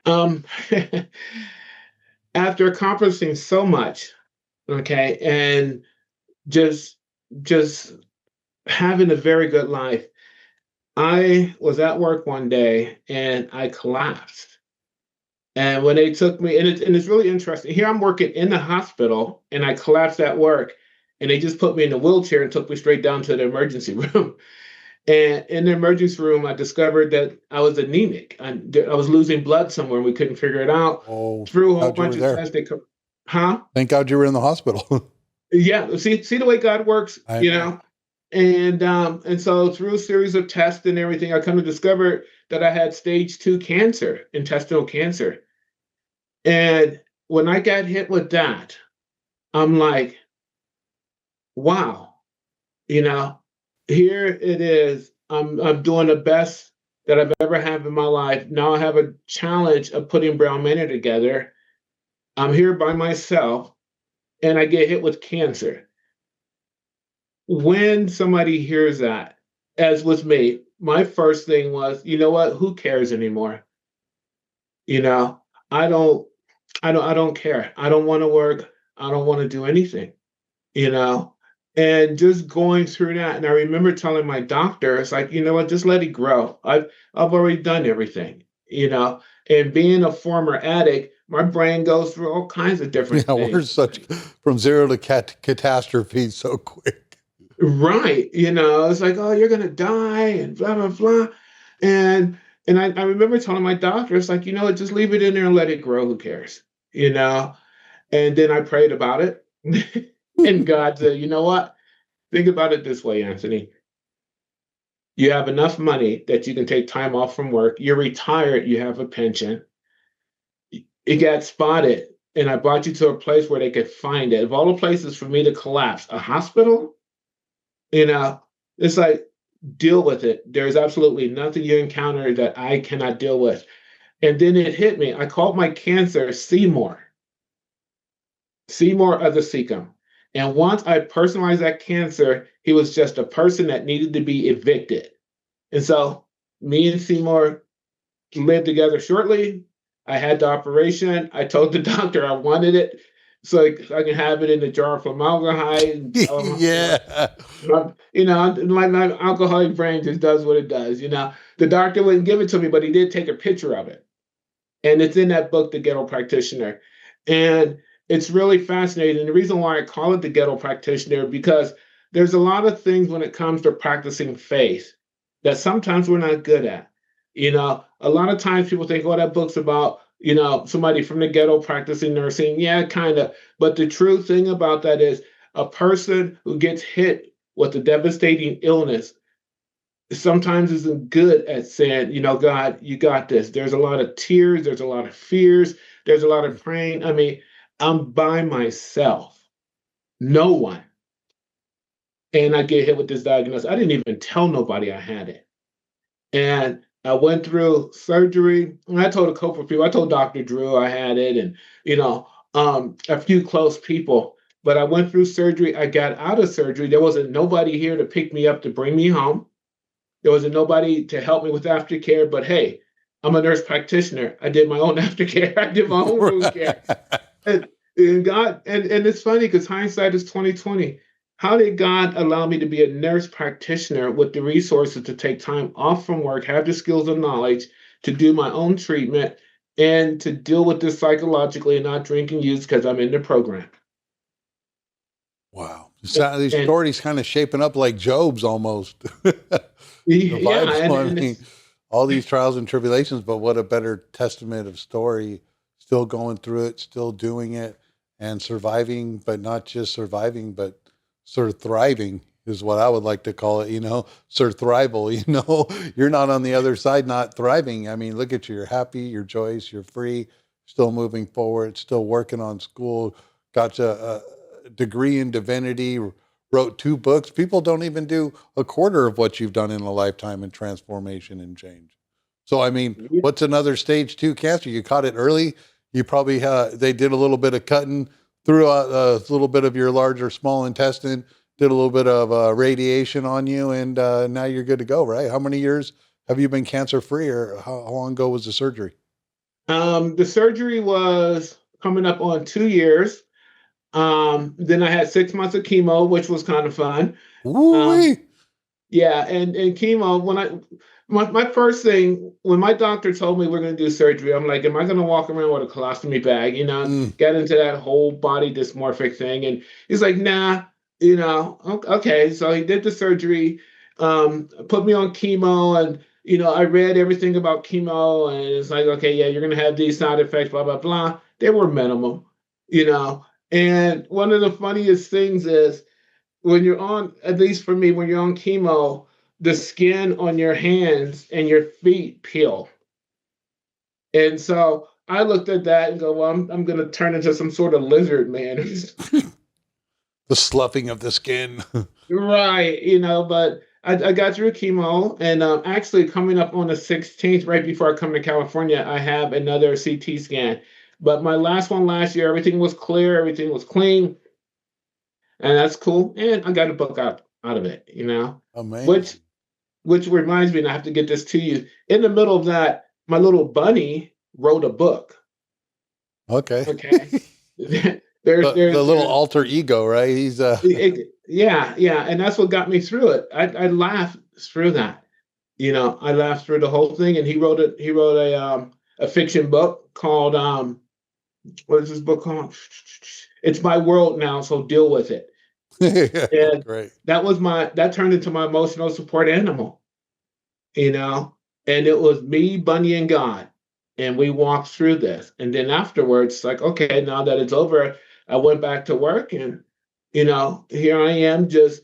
Um, After accomplishing so much, okay, and just just having a very good life, I was at work one day and I collapsed. And when they took me, and it's really interesting. Here I'm working in the hospital and I collapsed at work, and they just put me in a wheelchair and took me straight down to the emergency room. And in the emergency room, I discovered that I was anemic. I was losing blood somewhere and we couldn't figure it out.
Oh,
Through
thank
a whole
God you were
bunch of
there.
tests, huh?
Thank God you were in the hospital.
Yeah, see the way God works,
I
you
know.
know? And so through a series of tests and everything, I come to discover that I had stage 2 cancer, intestinal cancer. And when I got hit with that, I'm like, wow, you know, here it is. I'm doing the best that I've ever had in my life. Now I have a challenge of putting Brown Manor together. I'm here by myself and I get hit with cancer. When somebody hears that, as with me, my first thing was, you know what? Who cares anymore? You know, I don't, I don't care. I don't want to work. I don't want to do anything. You know, and just going through that. And I remember telling my doctor, it's like, you know what? Just let it grow. I've already done everything. You know, and being a former addict, my brain goes through all kinds of different
Yeah, we're
things.
such from zero to catastrophe so quick.
Right. You know, it's like, oh, you're gonna die and blah blah blah. And I remember telling my doctor, it's like, you know what, just leave it in there and let it grow. Who cares? You know? And then I prayed about it. And God said, you know what? Think about it this way, Anthony. You have enough money that you can take time off from work. You're retired. You have a pension. It got spotted, and I brought you to a place where they could find it. Of all the places for me to collapse, a hospital, you know, it's like, deal with it. There's absolutely nothing you encounter that I cannot deal with. And then it hit me. I called my cancer Seymour, Seymour of the Seacom. And once I personalized that cancer, he was just a person that needed to be evicted. And so me and Seymour lived together shortly. I had the operation. I told the doctor I wanted it so I can have it in the jar of formaldehyde.
Yeah.
My alcoholic brain just does what it does. The doctor wouldn't give it to me, but he did take a picture of it. And it's in that book, The Ghetto Practitioner. And it's really fascinating. The reason why I call it The Ghetto Practitioner, because there's a lot of things when it comes to practicing faith that sometimes we're not good at. A lot of times people think, oh, that book's about, somebody from the ghetto practicing nursing. Yeah, kind of. But the true thing about that is a person who gets hit with a devastating illness sometimes isn't good at saying, God, you got this. There's a lot of tears. There's a lot of fears. There's a lot of praying. I mean, I'm by myself. No one. And I get hit with this diagnosis. I didn't even tell nobody I had it. And I went through surgery. And I told a couple of people, I told Dr. Drew I had it and, a few close people. But I went through surgery. I got out of surgery. There wasn't nobody here to pick me up to bring me home. There wasn't nobody to help me with aftercare. But hey, I'm a nurse practitioner. I did my own aftercare. I did my own wound care. And God, and it's funny because hindsight is 2020. How did God allow me to be a nurse practitioner with the resources to take time off from work, have the skills and knowledge to do my own treatment and to deal with this psychologically and not drink and use because I'm in the program?
Wow. These
And
stories kind of shaping up like Job's almost. The
yeah,
vibes, I
and
mean, all these trials and tribulations, but what a better testament of story, still going through it, still doing it and surviving, but not just surviving, but sort of thriving is what I would like to call it, sort of thrival, you're not on the other side, not thriving. I mean, look at you, you're happy, you're joyous, you're free, still moving forward, still working on school, got a degree in divinity, wrote 2 books. People don't even do a quarter of what you've done in a lifetime in transformation and change. So, I mean, what's another stage 2 cancer? You caught it early. You probably, they did a little bit of cutting, threw out a little bit of your large or small intestine, did a little bit of radiation on you, and now you're good to go, right? How many years have you been cancer free, or how long ago was the surgery?
the surgery was coming up on 2 years. Then I had 6 months of chemo, which was kind of fun. Um,
Ooh-wee.
yeah, and chemo, my first thing, when my doctor told me we're going to do surgery, I'm like, am I going to walk around with a colostomy bag?
Mm.
Get into that whole body dysmorphic thing. And he's like, nah, okay. So he did the surgery, put me on chemo, and, I read everything about chemo, and it's like, okay, yeah, you're going to have these side effects, blah, blah, blah. They were minimal, you know. And one of the funniest things is when you're on, at least for me, when you're on chemo, the skin on your hands and your feet peel. And so I looked at that and go, well, I'm going to turn into some sort of lizard, man.
The sloughing of the skin.
Right, but I got through chemo, and actually coming up on the 16th, right before I come to California, I have another CT scan. But my last one last year, everything was clear, everything was clean, and that's cool. And I got a book out of it, which
Amazing.
which reminds me, and I have to get this to you. In the middle of that, my little bunny wrote a book.
Okay.
Okay.
The little alter ego, right? He's
yeah, and that's what got me through it. I laughed through that. I laughed through the whole thing, and he wrote a fiction book called what is this book called? It's my world now, so deal with it. And
great.
that turned into my emotional support animal, and it was me, Bunny, and God. And we walked through this. And then afterwards, it's like, okay, now that it's over, I went back to work, and, here I am just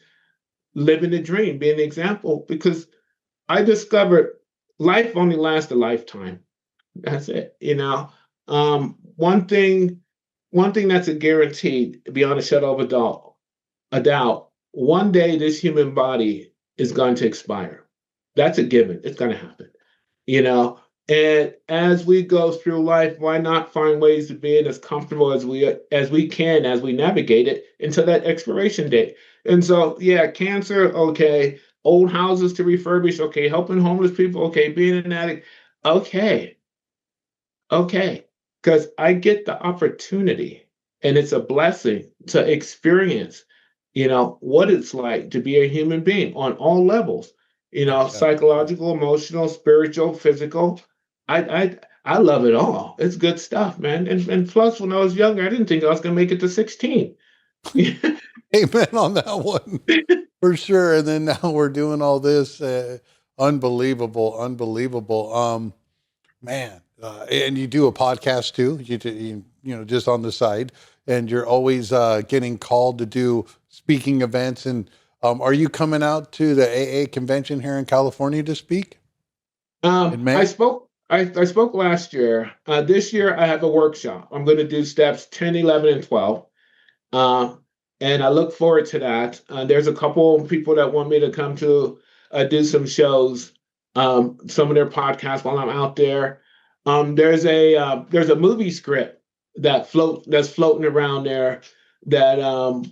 living the dream, being an example, because I discovered life only lasts a lifetime. That's it. Um, one thing, one thing that's a guarantee beyond a shadow of a doubt, one day this human body is going to expire. That's a given. It's going to happen. you know. And as we go through life, why not find ways to be as comfortable as we can as we navigate it until that expiration date? And so, yeah, cancer, okay, old houses to refurbish, okay, helping homeless people, okay, being an addict, okay, okay, because I get the opportunity, and it's a blessing to experience, what it's like to be a human being on all levels,
Yeah.
psychological, emotional, spiritual, physical. I love it all. It's good stuff, man. And plus, when I was younger, I didn't think I was gonna make it to 16.
Amen on that one for sure. And then now we're doing all this. Unbelievable, unbelievable. Man, and you do a podcast too. Just on the side, and you're always getting called to do speaking events. And are you coming out to the AA convention here in California to speak in
I
May?
spoke. I spoke last year. This year, I have a workshop. I'm going to do steps 10, 11, and 12. Uh, and I look forward to that. There's a couple of people that want me to come to do some shows, some of their podcasts while I'm out there. There's a movie script that's floating around there that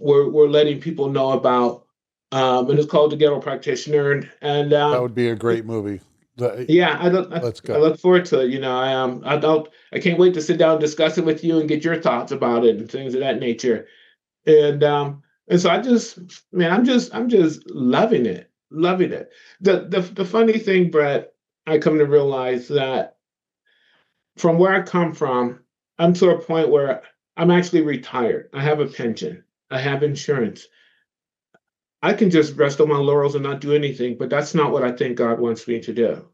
we're letting people know about, and it's called The Ghetto Practitioner. And
That would be a great movie.
yeah, I look
Let's
I
go.
look forward to it. I can't wait to sit down and discuss it with you and get your thoughts about it and things of that nature. And so I'm just loving it, loving it. The funny thing, Brett, I come to realize that from where I come from, I'm to a point where I'm actually retired. I have a pension. I have insurance. I can just rest on my laurels and not do anything, but that's not what I think God wants me to do.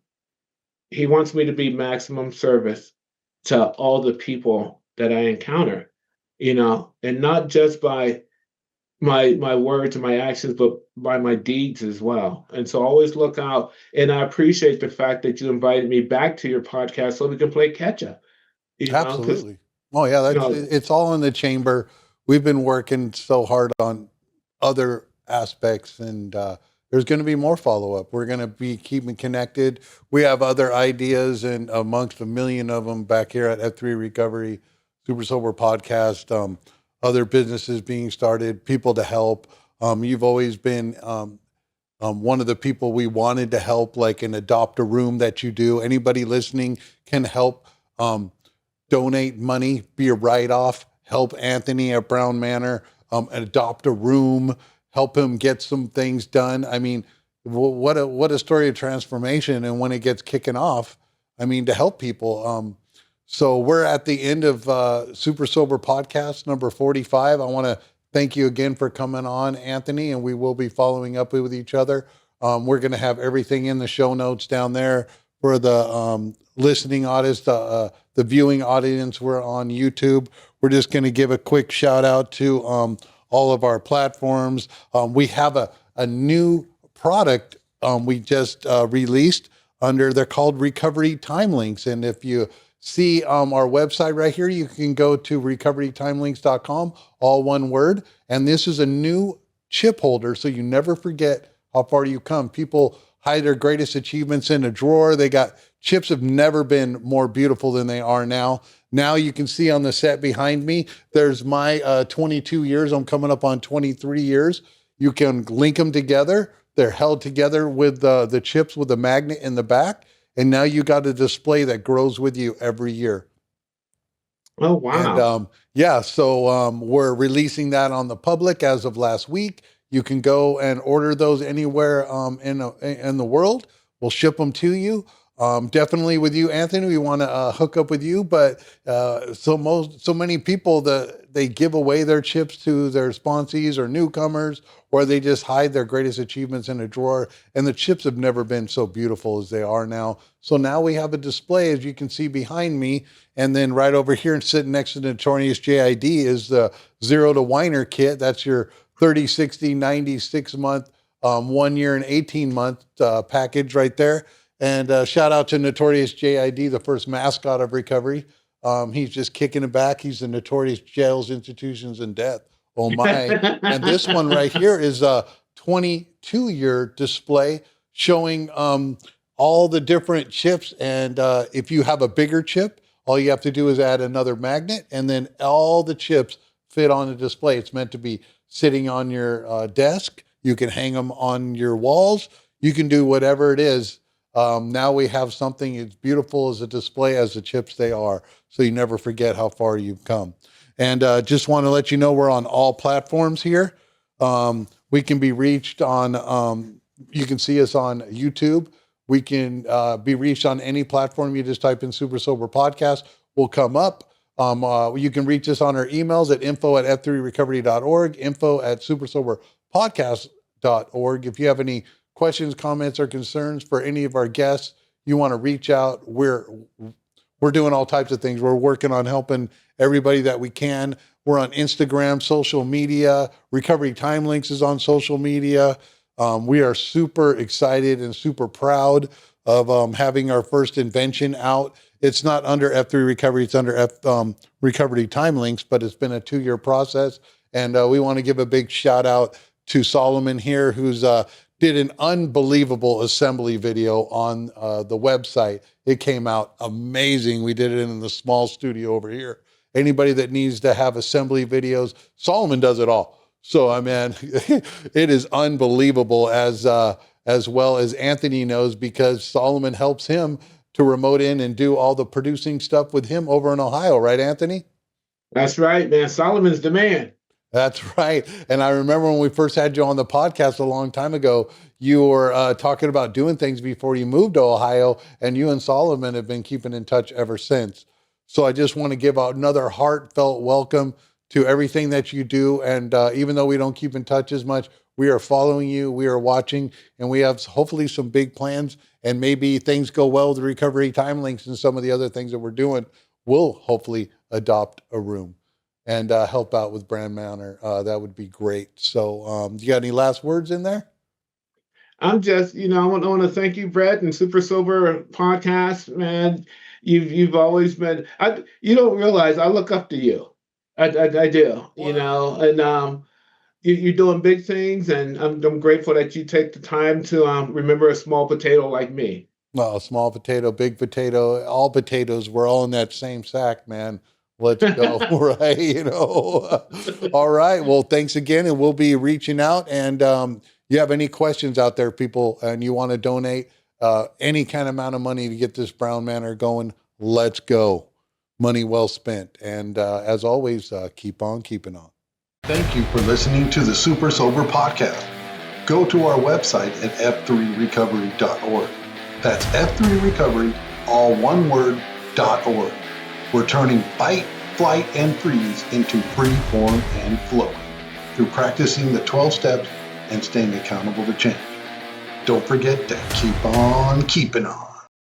He wants me to be maximum service to all the people that I encounter, and not just by my words and my actions, but by my deeds as well. And so always look out. And I appreciate the fact that you invited me back to your podcast so we can play catch up. Because
Absolutely. Oh yeah,
you
that's
know,
it's all in the chamber. We've been working so hard on other aspects, and there's going to be more follow up. We're going to be keeping connected. We have other ideas, and amongst a million of them back here at F3 Recovery, Super Sober Podcast, other businesses being started, people to help. You've always been one of the people we wanted to help, like an adopt a room that you do. Anybody listening can help. Donate money, be a write-off, help Anthony at Brown Manor, adopt a room, help him get some things done. I mean, what a story of transformation. And when it gets kicking off, I mean, to help people. So we're at the end of Super Sober Podcast number 45. I want to thank you again for coming on, Anthony, and we will be following up with each other. We're going to have everything in the show notes down there for the listening audience, the viewing audience. We're on YouTube. We're just going to give a quick shout out to all of our platforms. We have a new product we just released they're called Recovery Time Links. And if you see our website right here, you can go to recoverytimelinks.com, all one word. And this is a new chip holder, so you never forget how far you come. People hide their greatest achievements in a drawer. They got chips have never been more beautiful than they are now. Now you can see on the set behind me, there's my 22 years. I'm coming up on 23 years. You can link them together. They're held together with the chips with a magnet in the back. And now you got a display that grows with you every year.
oh wow.
And so we're releasing that on the public as of last week. You can go and order those anywhere in the world. We'll ship them to you. Definitely with you, Anthony. We want to hook up with you, but so many people that they give away their chips to their sponsees or newcomers, or they just hide their greatest achievements in a drawer. And the chips have never been so beautiful as they are now. So now we have a display, as you can see behind me, and then right over here and sitting next to the Notorious JID is the Zero to Whiner kit. That's your 30, 60, 90, 6 month 1 year and 18-month package right there. And shout out to Notorious JID, the first mascot of recovery. He's just kicking it back. He's the Notorious Jails, Institutions, and Death. Oh my. And this one right here is a 22-year display showing all the different chips. And if you have a bigger chip, all you have to do is add another magnet, and then all the chips fit on the display. It's meant to be sitting on your desk. You can hang them on your walls. You can do whatever it is. Now we have something as beautiful as a display as the chips they are, so you never forget how far you've come. And just want to let you know we're on all platforms here. We can be reached on, you can see us on YouTube. We can be reached on any platform. You just type in Super Sober Podcast, we'll come up. You can reach us on our emails at info@f3recovery.org, info@supersoberpodcast.org. If you have any questions, comments, or concerns for any of our guests, you want to reach out, we're doing all types of things. We're working on helping everybody that we can. We're on Instagram, social media. Recovery Time Links is on social media. We are super excited and super proud of having our first invention out. It's not under F3 Recovery, it's under Recovery Time Links, but it's been a 2-year process. And we want to give a big shout out to Solomon here, who's did an unbelievable assembly video on the website. It came out amazing. We did it in the small studio over here. Anybody that needs to have assembly videos, Solomon does it all. So, I mean, it is unbelievable, as well as Anthony knows, because Solomon helps him to remote in and do all the producing stuff with him over in Ohio. Right, Anthony?
That's right, man. Solomon's the man.
That's right. And I remember when we first had you on the podcast a long time ago, you were talking about doing things before you moved to Ohio, and you and Solomon have been keeping in touch ever since. So I just want to give out another heartfelt welcome to everything that you do. And even though we don't keep in touch as much, we are following you, we are watching, and we have hopefully some big plans, and maybe things go well with the Recovery Time Links and some of the other things that we're doing. We'll hopefully adopt a room and help out with Brand Manor. That would be great. So you got any last words in there?
I'm just, I want to thank you, Brett, and Super Sober Podcast, man. You've always been, you don't realize I look up to you. I do, wow. And you're doing big things, and I'm grateful that you take the time to remember a small potato like me.
Well, small potato, big potato, all potatoes, we're all in that same sack, man. Let's go, right? All right. Well, thanks again, and we'll be reaching out. And you have any questions out there, people, and you want to donate any kind of amount of money to get this Brown Manor going, let's go. Money well spent. And as always, keep on keeping on.
Thank you for listening to the Super Sober Podcast. Go to our website at f3recovery.org. That's F3Recovery, all one word, .org. We're turning fight, flight, and freeze into free form and flow through practicing the 12 steps and staying accountable to change. Don't forget to keep on keeping on.